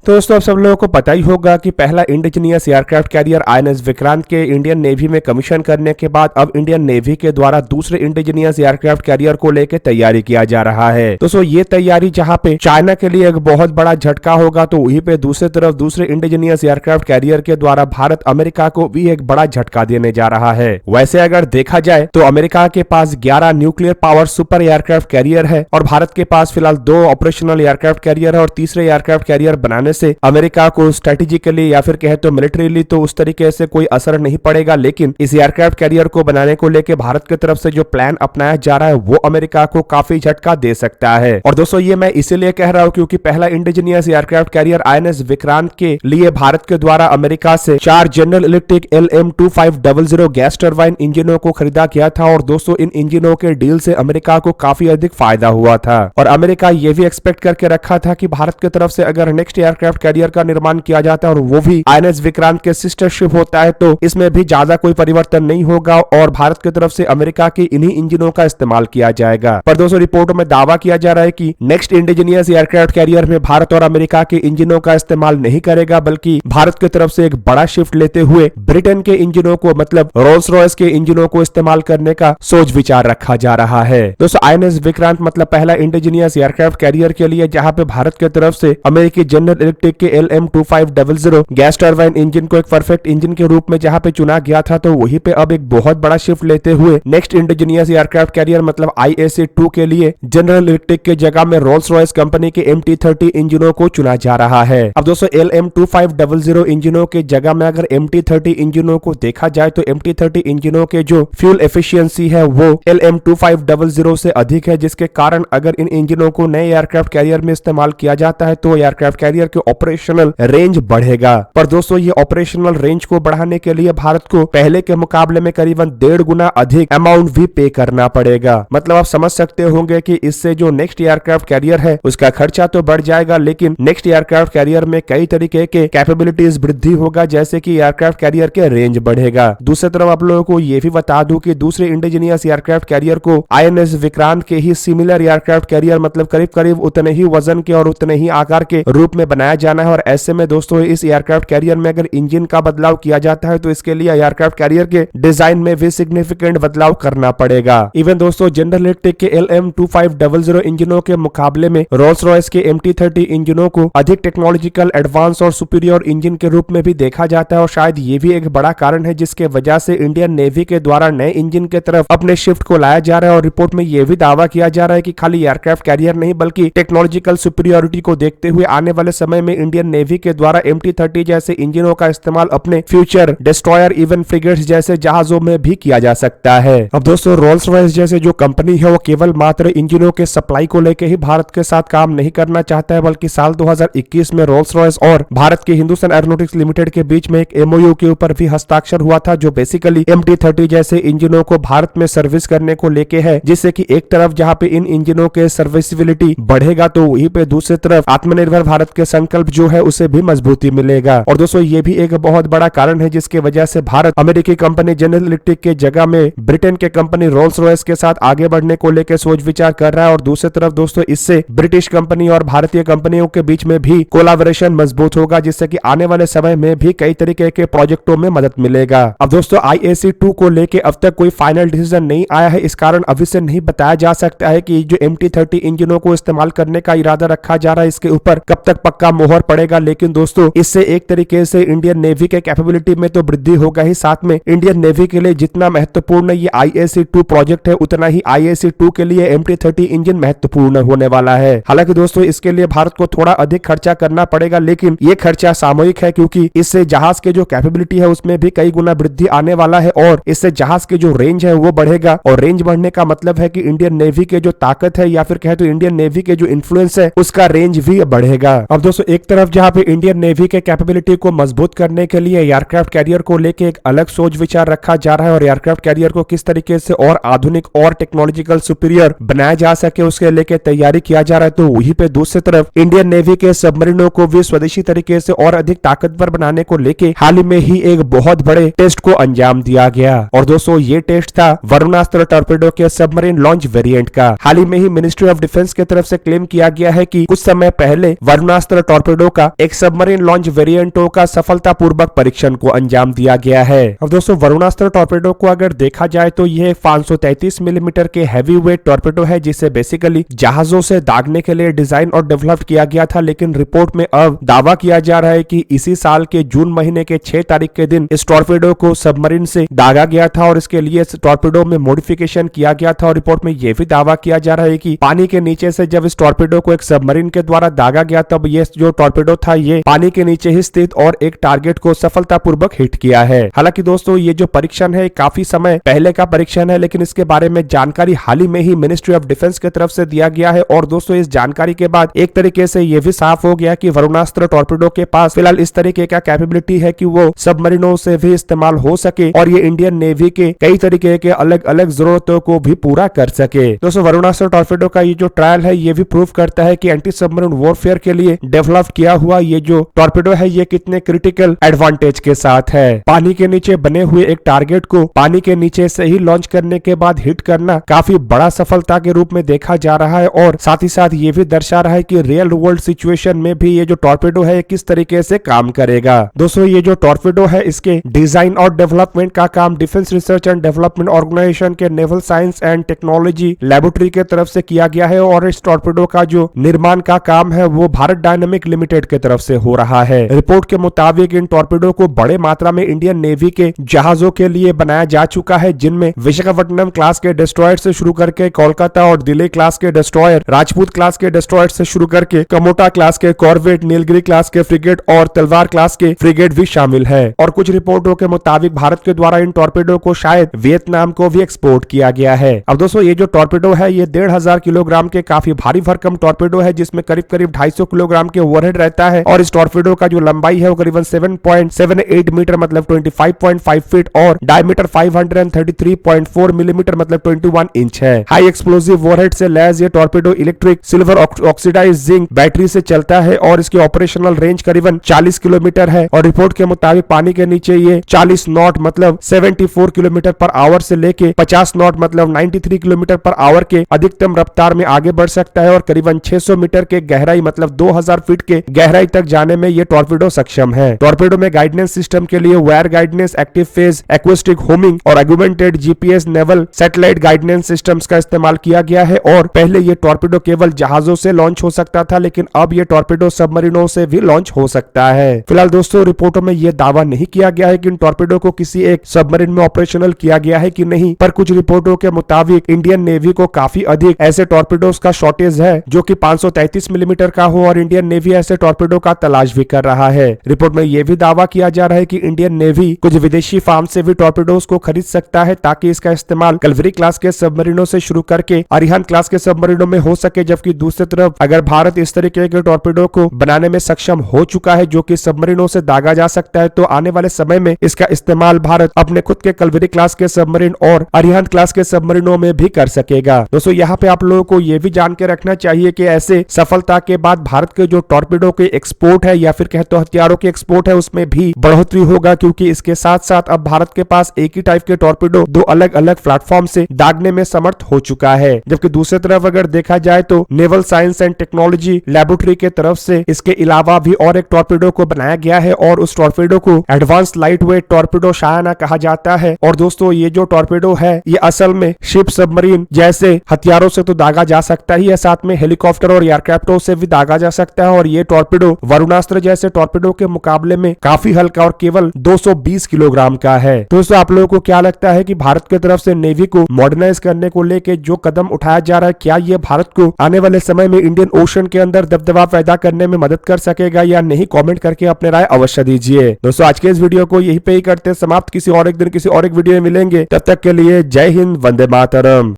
तो दोस्तों आप सब लोगों को पता ही होगा कि पहला indigenous aircraft carrier INS Vikrant के इंडियन नेवी में कमीशन करने के बाद अब इंडियन नेवी के द्वारा दूसरे इंडिजीनियस एयरक्राफ्ट कैरियर को लेकर तैयारी किया जा रहा है। दोस्तों ये तैयारी जहां पे चाइना के लिए एक बहुत बड़ा झटका होगा, तो वहीं पे दूसरी तरफ दूसरे इंडिजीनियस एयरक्राफ्ट कैरियर के द्वारा भारत अमेरिका को भी एक बड़ा झटका देने जा रहा है। वैसे अगर देखा जाए तो अमेरिका के पास 11 nuclear power super aircraft carrier है और भारत के पास फिलहाल 2 ऑपरेशनल एयरक्राफ्ट कैरियर है और तीसरे एयरक्राफ्ट कैरियर बनाने से अमेरिका को स्ट्रेटेजिकली या फिर कहे तो मिलिट्रीली तो उस तरीके से कोई असर नहीं पड़ेगा, लेकिन इस एयरक्राफ्ट कैरियर को बनाने को लेकर भारत की तरफ से जो प्लान अपनाया जा रहा है वो अमेरिका को काफी झटका दे सकता है। और दोस्तों ये मैं इसीलिए कह रहा हूं क्योंकि पहला indigenous aircraft carrier INS Vikrant के लिए भारत के द्वारा अमेरिका से 4 general electric LM2500 gas turbine इंजनों को खरीदा गया था और दोस्तों इन इंजनों के डील से अमेरिका को काफी अधिक फायदा हुआ था और अमेरिका ये भी एक्सपेक्ट करके रखा था कि भारत की तरफ से अगर नेक्स्ट एयरक्राफ्ट कैरियर का निर्माण किया जाता है और वो भी आईएनएस विक्रांत के सिस्टर शिप होता है तो इसमें भी ज्यादा कोई परिवर्तन नहीं होगा और भारत की तरफ से अमेरिका के इन्हीं इंजनों का इस्तेमाल किया जाएगा। पर दोस्तों रिपोर्टों में दावा किया जा रहा है कि नेक्स्ट इंडिजीनियस एयरक्राफ्ट कैरियर में भारत और अमेरिका के इंजनों का इस्तेमाल नहीं करेगा, बल्कि भारत की तरफ से एक बड़ा शिफ्ट लेते हुए ब्रिटेन के इंजनों को मतलब रोल्स रॉयस के इंजनों को इस्तेमाल करने का सोच विचार रखा जा रहा है। दोस्तों आईएनएस विक्रांत मतलब पहला इंडिजीनियस एयरक्राफ्ट कैरियर के लिए जहां पे भारत की तरफ से अमेरिकी जनरल इलेक्ट्रिक के LM2500 गैस टरबाइन इंजन को एक परफेक्ट इंजन के रूप में जहां पे चुना गया था, तो वहीं पे अब एक बहुत बड़ा शिफ्ट लेते हुए नेक्स्ट इंडिजीनियस एयरक्राफ्ट कैरियर मतलब IAC-2 के लिए जनरल इलेक्ट्रिक के जगह में रोल्स रॉयस कंपनी के MT-30 इंजनों को चुना जा रहा है। अब दोस्तों LM2500 इंजनों के जगह में अगर MT-30 इंजनों को देखा जाए तो MT-30 इंजनों के जो फ्यूल एफिशिएंसी है वो LM2500 से अधिक है, जिसके कारण अगर इन इंजनों को नए एयरक्राफ्ट कैरियर में इस्तेमाल किया जाता है तो एयरक्राफ्ट कैरियर के ऑपरेशनल रेंज बढ़ेगा। पर दोस्तों ये ऑपरेशनल रेंज को बढ़ाने के लिए भारत को पहले के मुकाबले में करीबन 1.5 गुना अधिक अमाउंट भी पे करना पड़ेगा। मतलब आप समझ सकते होंगे कि इससे जो नेक्स्ट एयरक्राफ्ट कैरियर है उसका खर्चा तो बढ़ जाएगा, लेकिन नेक्स्ट एयरक्राफ्ट कैरियर में कई तरीके के कैपेबिलिटीज वृद्धि होगा, जैसे कि एयरक्राफ्ट कैरियर के रेंज बढ़ेगा। दूसरी तरफ आप लोगों को यह भी बता दूं कि दूसरे इंडिजीनियस एयरक्राफ्ट कैरियर को आईएनएस विक्रांत के ही सिमिलर एयरक्राफ्ट कैरियर मतलब करीब करीब उतने ही वजन के और उतने ही आकार के रूप में बनाया जाना है और ऐसे में दोस्तों इस एयरक्राफ्ट कैरियर में अगर इंजन का बदलाव किया जाता है तो इसके लिए एयरक्राफ्ट कैरियर के डिजाइन में भी सिग्निफिकेंट बदलाव करना पड़ेगा। इवन दोस्तों जनरल इलेक्ट्रिक के LM2500 इंजनों के मुकाबले में रोल्स रॉयस के MT-30 इंजनों को अधिक टेक्नोलॉजिकल एडवांस और सुपीरियर इंजन के रूप में भी देखा जाता है और शायद ये भी एक बड़ा कारण है जिसके वजह से इंडियन नेवी के द्वारा नए इंजन के तरफ अपने शिफ्ट को लाया जा रहा है। और रिपोर्ट में यह भी दावा किया जा रहा है कि खाली एयरक्राफ्ट कैरियर नहीं बल्कि टेक्नोलॉजिकल सुपीरियोरिटी को देखते हुए आने वाले समय में इंडियन नेवी के द्वारा MT-30 जैसे इंजनों का इस्तेमाल अपने फ्यूचर डिस्ट्रॉयर इवन फ्रिगेट्स जैसे जहाजों में भी किया जा सकता है। अब दोस्तों रोल्स रॉयस जैसे जो कंपनी है वो केवल मात्र इंजनों के सप्लाई को लेकर ही भारत के साथ काम नहीं करना चाहता है, बल्कि साल 2021 में रोल्स रॉयस और भारत की हिंदुस्तान एरोनॉटिक्स लिमिटेड के बीच में एक MOU के ऊपर भी हस्ताक्षर हुआ था जो बेसिकली MT-30 जैसे इंजनों को भारत में सर्विस करने को लेके है, जिससे कि एक तरफ जहां पे इन इंजनों के सर्विसिबिलिटी बढ़ेगा तो वहीं पे दूसरी तरफ आत्मनिर्भर भारत के संकल्प जो है उसे भी मजबूती मिलेगा। और दोस्तों ये भी एक बहुत बड़ा कारण है जिसके वजह से भारत अमेरिकी कंपनी जनरल इलेक्ट्रिक के जगह में ब्रिटेन के कंपनी रोल्स रॉयस के साथ आगे बढ़ने को लेकर सोच विचार कर रहा है। और दूसरी तरफ दोस्तों इससे ब्रिटिश कंपनी और भारतीय कंपनियों के बीच में भी कोलैबोरेशन मजबूत होगा, जिससे कि आने वाले समय में भी कई तरीके के प्रोजेक्टों में मदद मिलेगा। अब दोस्तों IAC-2 को लेकर अब तक कोई फाइनल डिसीजन नहीं आया है, इस कारण अभी से नहीं बताया जा सकता है कि जो MT-30 इंजनों को इस्तेमाल करने का इरादा रखा जा रहा है इसके ऊपर कब तक पक्का मोहर पड़ेगा। लेकिन दोस्तों इससे एक तरीके से इंडियन नेवी के कैपेबिलिटी में तो वृद्धि होगा ही, साथ में इंडियन नेवी के लिए जितना महत्वपूर्ण ये IAC-2 प्रोजेक्ट है उतना ही IAC-2 के लिए MT-30 इंजन महत्वपूर्ण होने वाला है। हालांकि दोस्तों इसके लिए भारत को थोड़ा अधिक खर्चा करना पड़ेगा, लेकिन ये खर्चा सामूहिक है क्योंकि इससे जहाज के जो कैपेबिलिटी है उसमें भी कई गुना वृद्धि आने वाला है और इससे जहाज के जो रेंज है वो बढ़ेगा और रेंज बढ़ने का मतलब है कि इंडियन नेवी के जो ताकत है या फिर कहे तो इंडियन नेवी के जो इन्फ्लुएंस है उसका रेंज भी बढ़ेगा। अब दोस्तों एक तरफ जहां पे इंडियन नेवी के कैपेबिलिटी को मजबूत करने के लिए एयरक्राफ्ट कैरियर को लेके एक अलग सोच विचार रखा जा रहा है और एयरक्राफ्ट कैरियर को किस तरीके से और आधुनिक और टेक्नोलॉजिकल सुपीरियर बनाया जा सके उसके लेके तैयारी किया जा रहा है, तो वहीं पे दूसरी तरफ इंडियन नेवी के सबमरीनों को भी स्वदेशी तरीके से और अधिक ताकतवर बनाने को लेके हाल ही में ही एक बहुत बड़े टेस्ट को अंजाम दिया गया। और दोस्तों ये टेस्ट था वरुणास्त्र टॉर्पेडो के सबमरीन लॉन्च वेरिएंट का। हाल ही में ही मिनिस्ट्री ऑफ डिफेंस की तरफ से क्लेम किया गया है कि कुछ समय पहले वरुणास्त्र टॉर्पेडो का एक सबमरीन लॉन्च वेरिएंटों का सफलतापूर्वक परीक्षण को अंजाम दिया गया है। अब दोस्तों वरुणास्त्र टॉर्पेडो को अगर देखा जाए तो यह 533 मिलीमीटर के हैवी वेट टॉर्पेडो है, जिसे बेसिकली जहाजों से दागने के लिए डिजाइन और डेवलप किया गया था। लेकिन रिपोर्ट में अब दावा किया जा रहा है कि इसी साल के जून महीने के 6 तारीख के दिन इस टॉर्पेडो को सबमरीन से दागा गया था और इसके लिए इस टॉर्पेडो में मॉडिफिकेशन किया गया था। और रिपोर्ट में यह भी दावा किया जा रहा है कि पानी के नीचे से जब इस टॉर्पेडो को एक सबमरीन के द्वारा दागा गया तब ये जो टॉर्पेडो था ये पानी के नीचे ही स्थित और एक टारगेट को सफलतापूर्वक हिट किया है। हालांकि दोस्तों ये जो परीक्षण है काफी समय पहले का परीक्षण है, लेकिन इसके बारे में जानकारी हाल ही में ही मिनिस्ट्री ऑफ डिफेंस की तरफ से दिया गया है। और दोस्तों इस जानकारी के बाद एक तरीके से यह भी साफ हो गया कि वरुणास्त्र टॉर्पेडो के पास फिलहाल इस तरीके का कैपेबिलिटी है कि वो सबमरीनों से भी इस्तेमाल हो सके और ये इंडियन नेवी के कई तरीके के अलग अलग जरूरतों को भी पूरा कर सके। दोस्तों वरुणास्त्र टॉर्पेडो का ये जो ट्रायल है ये भी प्रूव करता है कि एंटी सबमरीन वॉरफेयर के लिए डेवलप किया हुआ ये जो टॉर्पेडो है ये कितने क्रिटिकल एडवांटेज के साथ है। पानी के नीचे बने हुए एक टारगेट को पानी के नीचे से ही लॉन्च करने के बाद हिट करना काफी बड़ा सफलता के रूप में देखा जा रहा है और साथ ही साथ ये भी दर्शा रहा है कि रियल वर्ल्ड सिचुएशन में भी ये जो टॉर्पेडो है किस तरीके से काम करेगा। दोस्तों ये जो टॉर्पेडो है इसके डिजाइन और डेवलपमेंट का काम defence research and development organisation के naval science and technology laboratory के तरफ से किया गया है और इस टॉर्पेडो का जो निर्माण का काम है वो भारत डायनामिक लिमिटेड के तरफ से हो रहा है। रिपोर्ट के मुताबिक इन टॉर्पेडो को बड़े मात्रा में इंडियन नेवी के जहाजों के लिए बनाया जा चुका है, जिनमें विशाखापट्टनम क्लास के डिस्ट्रॉयर से शुरू करके कोलकाता और दिल्ली क्लास के डिस्ट्रॉयर, राजपूत क्लास के डिस्ट्रॉयर से शुरू करके कमोटा क्लास के कॉर्वेट, नीलगिरी क्लास के फ्रिगेट और तलवार क्लास के फ्रिगेट भी शामिल है। और कुछ रिपोर्टों के मुताबिक भारत के द्वारा इन टॉर्पेडो को शायद वियतनाम को भी एक्सपोर्ट किया गया है। अब दोस्तों ये जो टॉर्पेडो है ये 1500 किलोग्राम के काफी भारी भरकम टॉर्पेडो है, जिसमें करीब करीब 250 किलोग्राम के ओवरहेड रहता है और इस टॉर्पेडो का जो लंबाई है वो करीबन 7.78 मीटर मतलब 25.5 फीट और डायमीटर 533.4 मिलीमीटर मतलब 21 इंच है। हाई एक्सप्लोसिव वॉरहेड से लैस ये torpedo electric silver oxidised zinc battery से चलता है और इसकी ऑपरेशनल रेंज करीबन 40 किलोमीटर है। और रिपोर्ट के मुताबिक पानी के नीचे ये 40 नॉट मतलब 74 किलोमीटर पर आवर से लेके 50 नॉट मतलब 93 किलोमीटर पर आवर के अधिकतम रफ्तार में आगे बढ़ सकता है और करीबन 600 मीटर के गहराई मतलब 2000 फीट के गहराई तक जाने में ये टॉर्पेडो सक्षम है। टॉर्पेडो में गाइडेंस सिस्टम के लिए wire guidance, active phase, acoustic homing और augmented GPS naval satellite guidance systems का इस्तेमाल किया गया है। और पहले ये टॉर्पेडो केवल जहाजों से लॉन्च हो सकता था, लेकिन अब ये टॉर्पेडो सबमरीनों से भी लॉन्च हो सकता है। फिलहाल दोस्तों रिपोर्टों में यह दावा नहीं किया गया है कि इन टॉर्पेडो को किसी एक सबमरीन में ऑपरेशनल किया गया है कि नहीं, पर कुछ रिपोर्टों के मुताबिक इंडियन नेवी को काफी अधिक ऐसे टॉर्पेडोज का शॉर्टेज है जो कि 533 मिलीमीटर का हो और इंडियन नेवी ऐसे टॉर्पेडो का तलाश भी कर रहा है। रिपोर्ट में यह भी दावा किया जा रहा है कि इंडियन नेवी कुछ विदेशी फार्म से भी टॉर्पेडोज को खरीद सकता है ताकि इसका इस्तेमाल कलवरी क्लास के सबमरीनों से शुरू करके अरिहंत क्लास के सबमरीनों में हो सके। जबकि दूसरी तरफ अगर भारत इस तरीके के टॉर्पेडो को बनाने में सक्षम हो चुका है जो कि सबमरीनों से दागा जा सकता है, तो आने वाले समय में इसका इस्तेमाल भारत अपने खुद के कलवरी क्लास के सबमरीन और अरिहंत क्लास के सबमरीनों में भी कर सकेगा। दोस्तों यहाँ पे आप लोगों को यह भी जान के रखना चाहिए कि ऐसे सफलता के बाद भारत के जो टॉर्पेडो के एक्सपोर्ट है या फिर कहते हो हथियारों के एक्सपोर्ट है उसमें भी बढ़ोतरी होगा, क्योंकि इसके साथ साथ अब भारत के पास एक ही टाइप के टॉर्पेडो दो अलग अलग प्लेटफॉर्म से दागने में समर्थ हो चुका है। जबकि दूसरी तरफ अगर देखा जाए तो naval science and technology laboratory के तरफ से इसके अलावा भी और एक टॉर्पेडो को बनाया गया है और उस टॉर्पेडो को एडवांस लाइट वेट टॉर्पेडो शायाना कहा जाता है। और दोस्तों ये जो टॉर्पेडो है ये असल में शिप, सबमरीन जैसे हथियारों से तो दागा जा सकता ही है, साथ में हेलीकॉप्टर और एयरक्राफ्टों से भी दागा जा सकता है। और ये टॉर्पेडो वरुणास्त्र जैसे टॉर्पेडो के मुकाबले में काफी हल्का और केवल 220 किलोग्राम का है। दोस्तों आप लोगों को क्या लगता है कि भारत की तरफ से नेवी को मॉडर्नाइज करने को लेके जो कदम उठाया जा रहा है, क्या ये भारत को आने वाले समय में इंडियन ओशन के अंदर दबदबा पैदा करने में मदद कर सकेगा या नहीं? कमेंट करके अपने राय अवश्य दीजिए। दोस्तों आज के इस वीडियो को यहीं पे ही करते हैं समाप्त। किसी और एक दिन किसी और एक वीडियो में मिलेंगे, तब तक के लिए जय हिंद, वंदे मातरम।